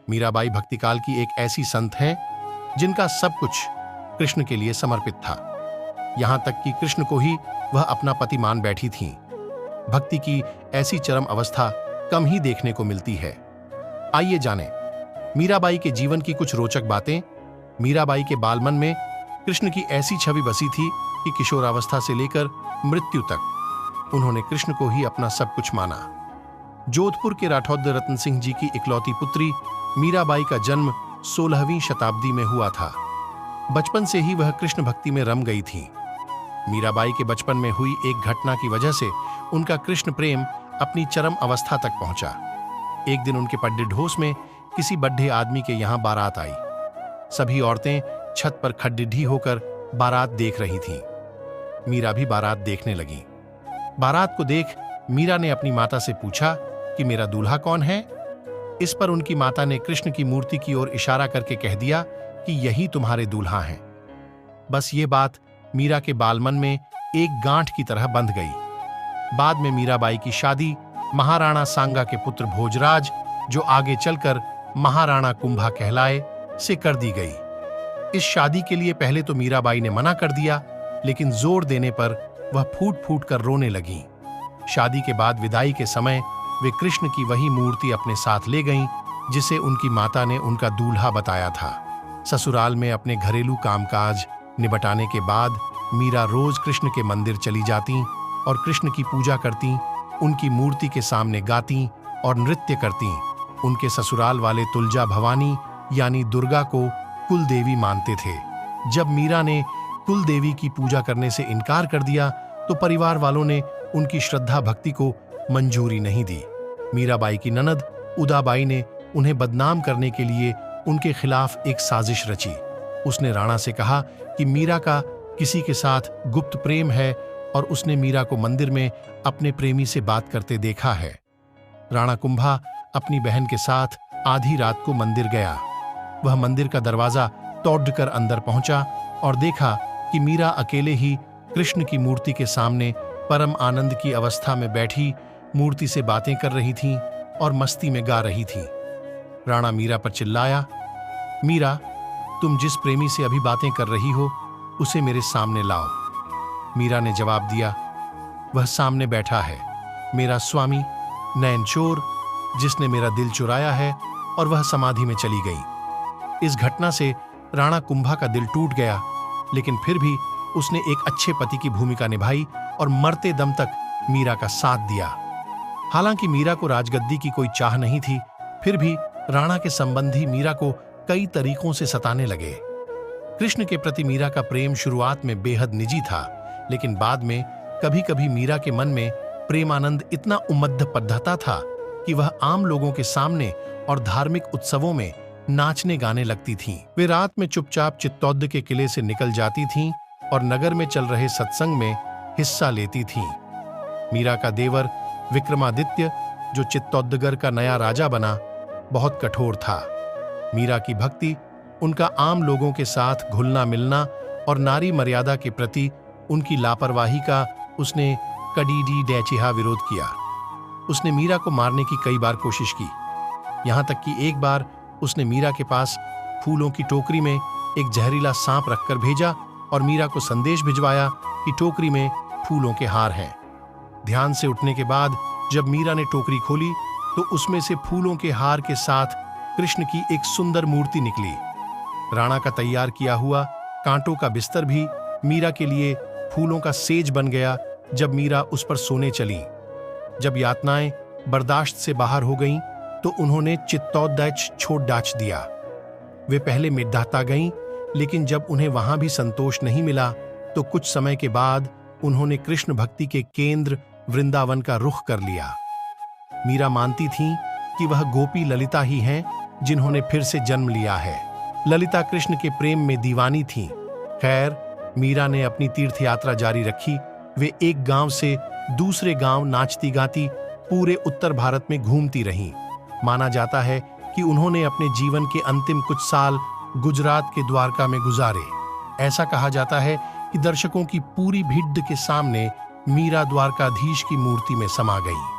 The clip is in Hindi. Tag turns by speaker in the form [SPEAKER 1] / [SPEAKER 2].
[SPEAKER 1] मीराबाई भक्तिकाल की एक ऐसी संत हैं जिनका सब कुछ कृष्ण के लिए समर्पित था। यहां तक कि कृष्ण को ही वह अपना पति मान बैठी थीं। भक्ति की ऐसी चरम अवस्था कम ही देखने को मिलती है। आइए जानें मीराबाई के जीवन की कुछ रोचक बातें। मीराबाई के बालमन में कृष्ण की ऐसी छवि बसी थी कि किशोरावस्था से लेकर मृत्यु तक उन्होंने कृष्ण को ही अपना सब कुछ माना। जोधपुर के राठौर रतन सिंह जी की इकलौती पुत्री मीराबाई का जन्म 16वीं शताब्दी में हुआ था। बचपन से ही वह कृष्ण भक्ति में रम गई थीं। मीराबाई के बचपन में हुई एक घटना की वजह से उनका कृष्ण प्रेम अपनी चरम अवस्था तक पहुंचा। एक दिन उनके पड्डे ढोस में किसी बड्ढे आदमी के यहां बारात आई। सभी औरतें छत पर खड्डिड्ढी होकर बारात देख रही थीं। मीरा भी बारात देखने लगी। बारात को देख मीरा ने अपनी माता से पूछा कि मेरा दूल्हा कौन है। इस पर उनकी माता ने कृष्ण की मूर्ति की ओर इशारा करके कह दिया कि यही तुम्हारे दूल्हा हैं। बस ये बात मीरा के बालमन में एक गांठ की तरह बंध गई। बाद में मीराबाई की शादी महाराणा सांगा के पुत्र भोजराज, जो आगे चलकर महाराणा कुंभा कहलाए, से कर दी गई। इस शादी के लिए पहले तो मीराबाई ने मना कर दिया, लेकिन जोर देने पर वह फूट फूट कर रोने लगीं। शादी के बाद विदाई के समय वे कृष्ण की वही मूर्ति अपने साथ ले गईं जिसे उनकी माता ने उनका दूल्हा बताया था। ससुराल में अपने घरेलू कामकाज निबटाने के बाद मीरा रोज कृष्ण के मंदिर चली जातीं और कृष्ण की पूजा करतीं, उनकी मूर्ति के सामने गातीं और नृत्य करतीं। उनके ससुराल वाले तुलजा भवानी यानी दुर्गा को कुल देवी मानते थे। जब मीरा ने कुल देवी की पूजा करने से इनकार कर दिया तो परिवार वालों ने उनकी श्रद्धा भक्ति को मंजूरी नहीं दी। मीराबाई की ननद उदाबाई ने उन्हें बदनाम करने के लिए उनके खिलाफ एक साजिश रची। उसने राणा से कहा कि मीरा का किसी के साथ गुप्त प्रेम है और उसने मीरा को मंदिर में अपने प्रेमी से बात करते देखा है। राणा कुंभा अपनी बहन के साथ आधी रात को मंदिर गया। वह मंदिर का दरवाजा तोड़कर अंदर पहुंचा और देखा कि मीरा अकेले ही कृष्ण की मूर्ति के सामने परम आनंद की अवस्था में बैठी मूर्ति से बातें कर रही थीं और मस्ती में गा रही थीं। राणा मीरा पर चिल्लाया, मीरा, तुम जिस प्रेमी से अभी बातें कर रही हो उसे मेरे सामने लाओ। मीरा ने जवाब दिया, वह सामने बैठा है, मेरा स्वामी नैनचोर, जिसने मेरा दिल चुराया है, और वह समाधि में चली गई। इस घटना से राणा कुंभा का दिल टूट गया, लेकिन फिर भी उसने एक अच्छे पति की भूमिका निभाई और मरते दम तक मीरा का साथ दिया। हालांकि मीरा को राजगद्दी की कोई चाह नहीं थी, फिर भी राणा के संबंधी मीरा को कई तरीकों से सताने लगे। कृष्ण के प्रति मीरा का प्रेम शुरुआत में बेहद निजी था, लेकिन बाद में कभी कभी मीरा के मन में प्रेमानंद इतना उम्मद्द पद्धता था कि वह आम लोगों के सामने और धार्मिक उत्सवों में नाचने गाने लगती थीं। वे रात में चुपचाप चित्तौद के किले से निकल जाती थीं और नगर में चल रहे सत्संग में हिस्सा लेती थीं। मीरा का देवर विक्रमादित्य, जो चित्तौदगढ़ का नया राजा बना, बहुत कठोर था। मीरा की भक्ति, उनका आम लोगों के साथ घुलना मिलना और नारी मर्यादा के प्रति उनकी लापरवाही का उसने कड़ीडी डैचिहा विरोध किया। उसने मीरा को मारने की कई बार कोशिश की। यहां तक कि एक बार उसने मीरा के पास फूलों की टोकरी में एक जहरीला सांप रखकर भेजा और मीरा को संदेश भिजवाया कि टोकरी में फूलों के हार हैं। ध्यान से उठने के बाद जब मीरा ने टोकरी खोली तो उसमें से फूलों के हार के साथ कृष्ण की एक सुंदर मूर्ति निकली। राणा का तैयार किया हुआ कांटों का बिस्तर भी मीरा के लिए फूलों का सेज बन गया जब मीरा उस पर सोने चली। जब यातनाएं बर्दाश्त से बाहर हो गईं तो उन्होंने चित्तौदैच छोड़ डाच दिया। वे पहले मिड्ढाता गईं, लेकिन जब उन्हें वहां भी संतोष नहीं मिला तो कुछ समय के बाद उन्होंने कृष्ण भक्ति के केंद्र वृंदावन का रुख कर लिया। मीरा मानती थीं कि वह गोपी ललिता ही हैं जिन्होंने फिर से जन्म लिया है। ललिता कृष्ण के प्रेम में दीवानी थीं। खैर, मीरा ने अपनी तीर्थ यात्रा जारी रखी। वे एक गांव से दूसरे गांव नाचती गाती पूरे उत्तर भारत में घूमती रहीं। माना जाता है कि उन्होंने अपने जीवन के अंतिम कुछ साल गुजरात के द्वारका में गुजारे। ऐसा कहा जाता है कि दर्शकों की पूरी भीड़ के सामने मीरा द्वारकाधीश की मूर्ति में समा गई।